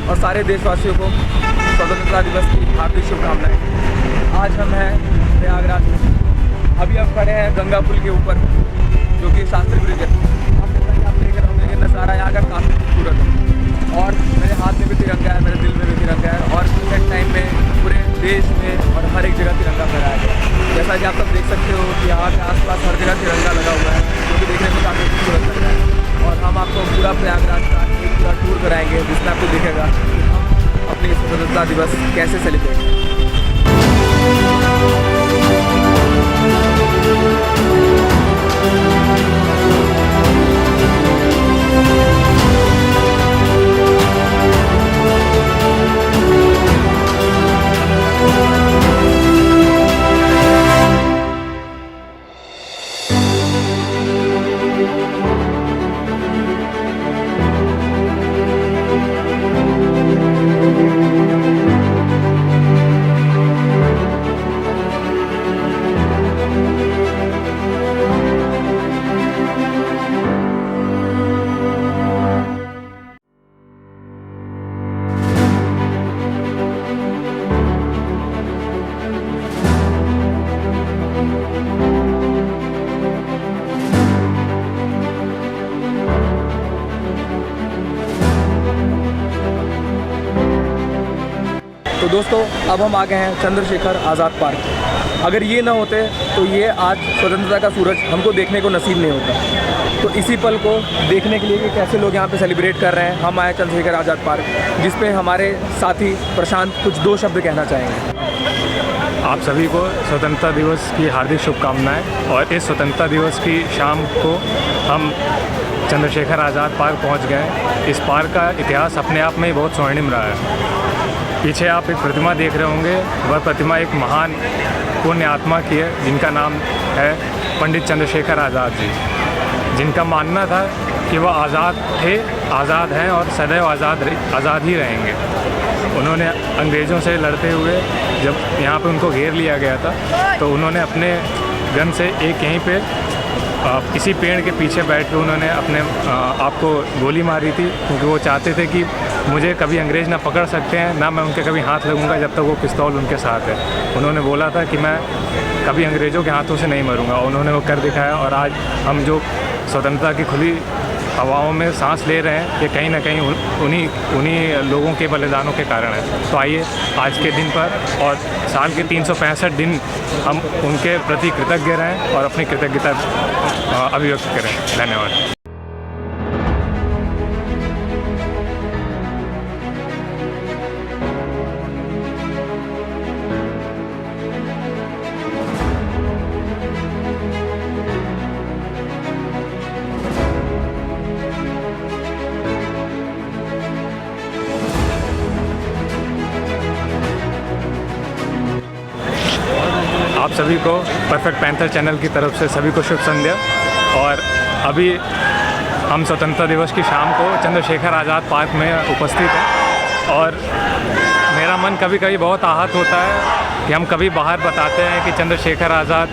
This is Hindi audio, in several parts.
और सारे देशवासियों को स्वतंत्रता दिवस की हार्दिक शुभकामनाएं। आज हम हैं प्रयागराज में। अभी हम खड़े हैं गंगा पुल के ऊपर, जो कि शास्त्री ब्रिज है। आप देख रहे होंगे कि नज़ारा यहाँ का काफ़ी खूबसूरत है और मेरे हाथ में भी तिरंगा है, मेरे दिल में भी तिरंगा है और इस टाइम में पूरे देश में और हर एक जगह तिरंगा फहराया गया। जैसा कि आप सब देख सकते हो कि यहाँ के आसपास हर जगह तिरंगा लगा हुआ है, जो कि देखने में काफ़ी खूबसूरत लग रहा है। और हम आपको पूरा प्रयागराज का एक पूरा टूर कराएंगे, जिसमें आपको दिखेगा कि हम अपनी स्वतंत्रता दिवस कैसे सेलिब्रेट करें। तो दोस्तों, अब हम आ गए हैं चंद्रशेखर आज़ाद पार्क। अगर ये ना होते तो ये आज स्वतंत्रता का सूरज हमको देखने को नसीब नहीं होता। तो इसी पल को देखने के लिए कि कैसे लोग यहाँ पे सेलिब्रेट कर रहे हैं, हम आए चंद्रशेखर आज़ाद पार्क, जिसपे हमारे साथी प्रशांत कुछ दो शब्द कहना चाहेंगे। आप सभी को स्वतंत्रता दिवस की हार्दिक शुभकामनाएं। और इस स्वतंत्रता दिवस की शाम को हम चंद्रशेखर आज़ाद पार्क पहुँच गए। इस पार्क का इतिहास अपने आप में ही बहुत स्वर्णिम रहा है। पीछे आप एक प्रतिमा देख रहे होंगे, वह प्रतिमा एक महान पुण्य आत्मा की है, जिनका नाम है पंडित चंद्रशेखर आज़ाद जी, जिनका मानना था कि वह आज़ाद थे, आज़ाद हैं और सदैव आज़ाद ही रहेंगे। उन्होंने अंग्रेज़ों से लड़ते हुए जब यहाँ पे उनको घेर लिया गया था, तो उन्होंने अपने गन से एक यहीं पे इसी पेड़ के पीछे बैठ कर उन्होंने अपने आप को गोली मारी थी, क्योंकि वो चाहते थे कि मुझे कभी अंग्रेज़ ना पकड़ सकते हैं, ना मैं उनके कभी हाथ लगूंगा जब तक वो पिस्तौल उनके साथ है। उन्होंने बोला था कि मैं कभी अंग्रेज़ों के हाथों से नहीं मरूंगा, और उन्होंने वो कर दिखाया। और आज हम जो स्वतंत्रता की खुली हवाओं में सांस ले रहे हैं, ये कहीं ना कहीं उन्हीं लोगों के बलिदानों के कारण है। तो आइए आज के दिन पर और साल के 365 दिन हम उनके प्रति कृतज्ञ रहें और अपनी कृतज्ञता अभिव्यक्त करें। धन्यवाद। आप सभी को परफेक्ट पैंथर चैनल की तरफ से सभी को शुभ संध्या। और अभी हम स्वतंत्रता दिवस की शाम को चंद्रशेखर आज़ाद पार्क में उपस्थित हैं। और मेरा मन कभी कभी बहुत आहत होता है कि हम कभी बाहर बताते हैं कि चंद्रशेखर आज़ाद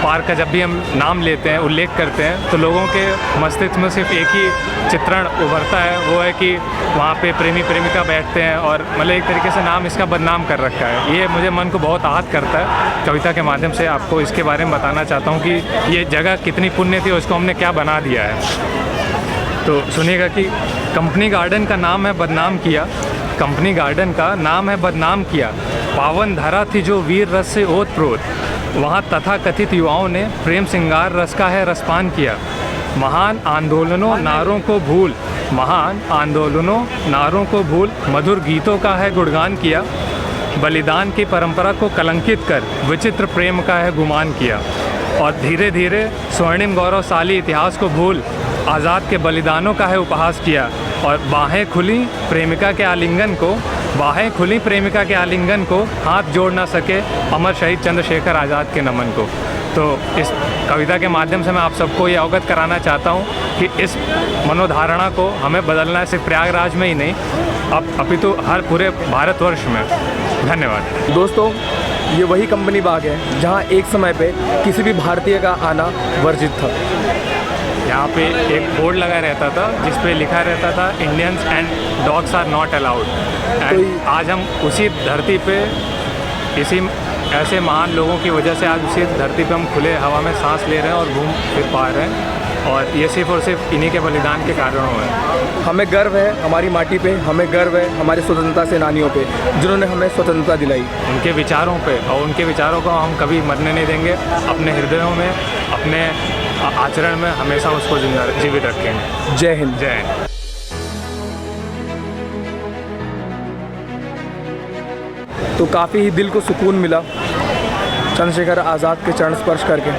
पार्क का जब भी हम नाम लेते हैं, उल्लेख करते हैं, तो लोगों के मस्तिष्क में सिर्फ एक ही चित्रण उभरता है, वो है कि वहाँ पे प्रेमी प्रेमिका बैठते हैं और मतलब एक तरीके से नाम इसका बदनाम कर रखा है। ये मुझे मन को बहुत आहत करता है। कविता के माध्यम से आपको इसके बारे में बताना चाहता हूँ कि ये जगह कितनी पुण्य थी और उसको हमने क्या बना दिया है। तो सुनिएगा कि कंपनी गार्डन का नाम है बदनाम किया, कंपनी गार्डन का नाम है बदनाम किया, पावन धरा थी जो वीर रस से ओतप्रोत, वहाँ तथा कथित युवाओं ने प्रेम श्रृंगार रस का है रसपान किया। महान आंदोलनों नारों को भूल, महान आंदोलनों नारों को भूल, मधुर गीतों का है गुणगान किया। बलिदान की परंपरा को कलंकित कर विचित्र प्रेम का है गुमान किया। और धीरे धीरे स्वर्णिम गौरवशाली इतिहास को भूल, आज़ाद के बलिदानों का है उपहास किया। और बाहें खुली प्रेमिका के आलिंगन को, बाहें खुली प्रेमिका के आलिंगन को, हाथ जोड़ ना सके अमर शहीद चंद्रशेखर आज़ाद के नमन को। तो इस कविता के माध्यम से मैं आप सबको ये अवगत कराना चाहता हूँ कि इस मनोधारणा को हमें बदलना है, सिर्फ प्रयागराज में ही नहीं, अपितु हर पूरे भारतवर्ष में। धन्यवाद। दोस्तों, ये वही कंपनी बाग है जहाँ एक समय पे किसी भी भारतीय का आना वर्जित था। यहाँ पे एक बोर्ड लगा रहता था जिस पे लिखा रहता था Indians and dogs are not allowed. And आज हम उसी धरती पे इसी ऐसे महान लोगों की वजह से आज उसी धरती पे हम खुले हवा में सांस ले रहे हैं और घूम फिर पा रहे हैं, और ये सिर्फ और सिर्फ इन्हीं के बलिदान के कारण हुए हैं। हमें गर्व है हमारी माटी पे, हमें गर्व है हमारे स्वतंत्रता सेनानियों पे जिन्होंने हमें स्वतंत्रता दिलाई। उनके विचारों पे, और उनके विचारों को हम कभी मरने नहीं देंगे। अपने हृदयों में, अपने आचरण में हमेशा उसको जीवित रखेंगे। जय हिंद। जय हिंद। तो काफ़ी ही दिल को सुकून मिला चंद्रशेखर आज़ाद के चरण स्पर्श करके।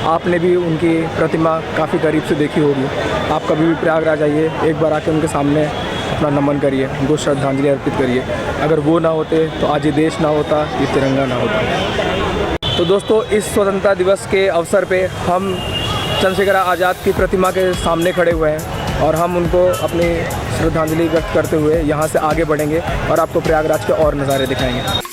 आपने भी उनकी प्रतिमा काफ़ी करीब से देखी होगी। आप कभी भी प्रयागराज आइए, एक बार आके उनके सामने अपना नमन करिए, उनको श्रद्धांजलि अर्पित करिए। अगर वो ना होते तो आज ये देश ना होता, ये तिरंगा ना होता। तो दोस्तों, इस स्वतंत्रता दिवस के अवसर पे हम चंद्रशेखर आज़ाद की प्रतिमा के सामने खड़े हुए हैं और हम उनको अपनी श्रद्धांजलि व्यक्त करते हुए यहाँ से आगे बढ़ेंगे और आपको प्रयागराज के और नज़ारे दिखाएंगे।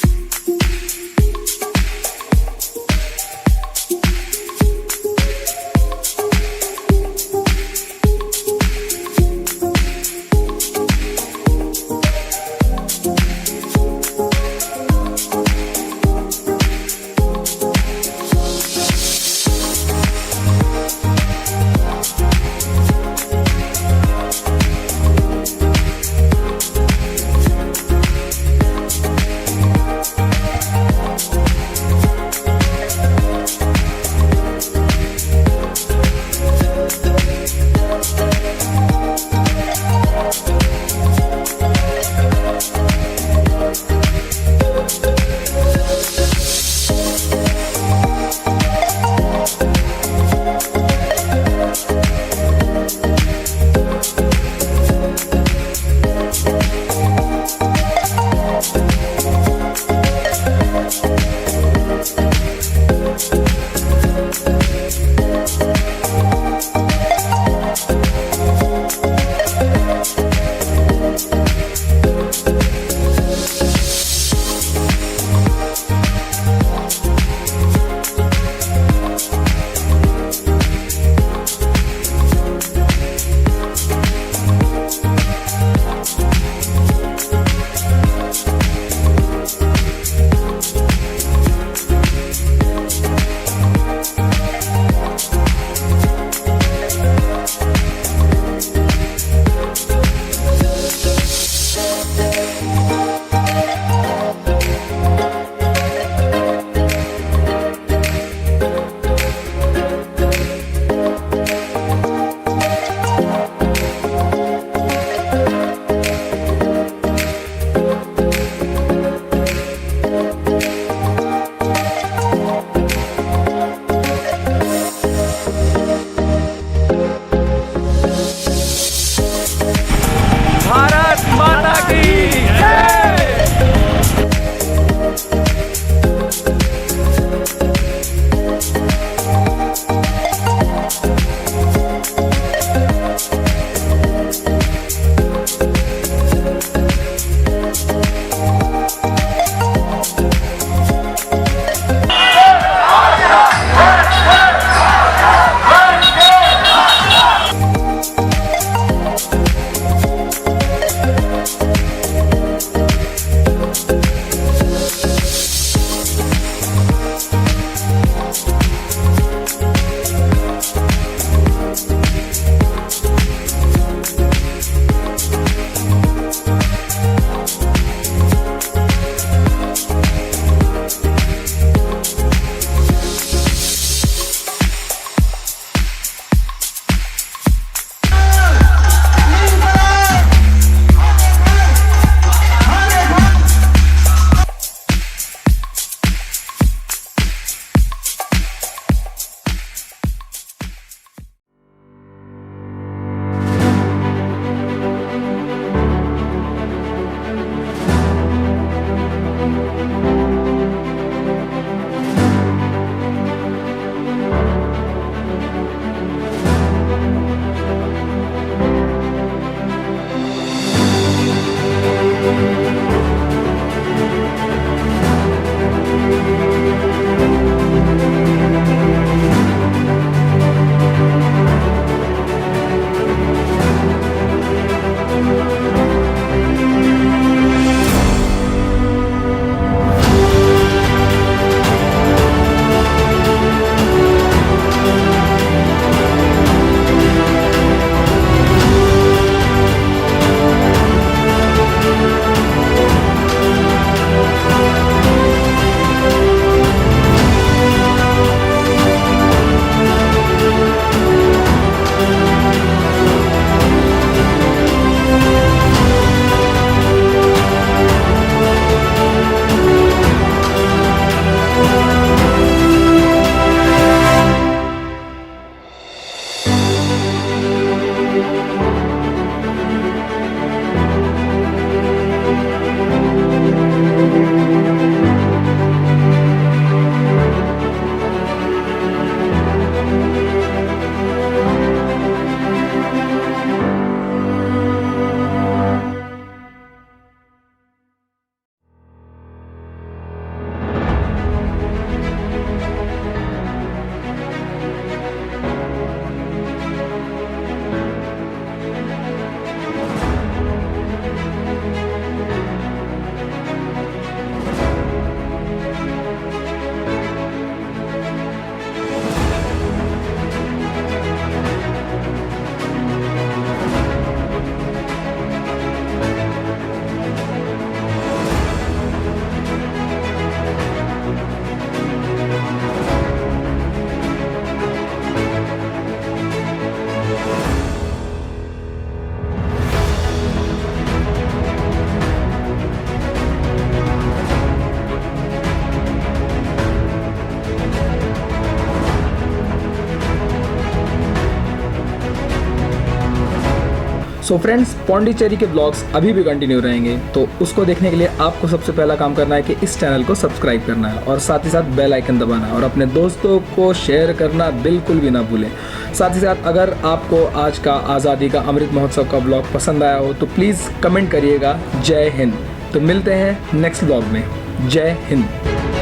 सो फ्रेंड्स, पौंडीचेरी के ब्लॉग्स अभी भी कंटिन्यू रहेंगे, तो उसको देखने के लिए आपको सबसे पहला काम करना है कि इस चैनल को सब्सक्राइब करना है और साथ ही साथ बेल आइकन दबाना है और अपने दोस्तों को शेयर करना बिल्कुल भी ना भूलें। साथ ही साथ अगर आपको आज का आज़ादी का अमृत महोत्सव का ब्लॉग पसंद आया हो तो प्लीज़ कमेंट करिएगा। जय हिंद। तो मिलते हैं नेक्स्ट ब्लॉग में। जय हिंद।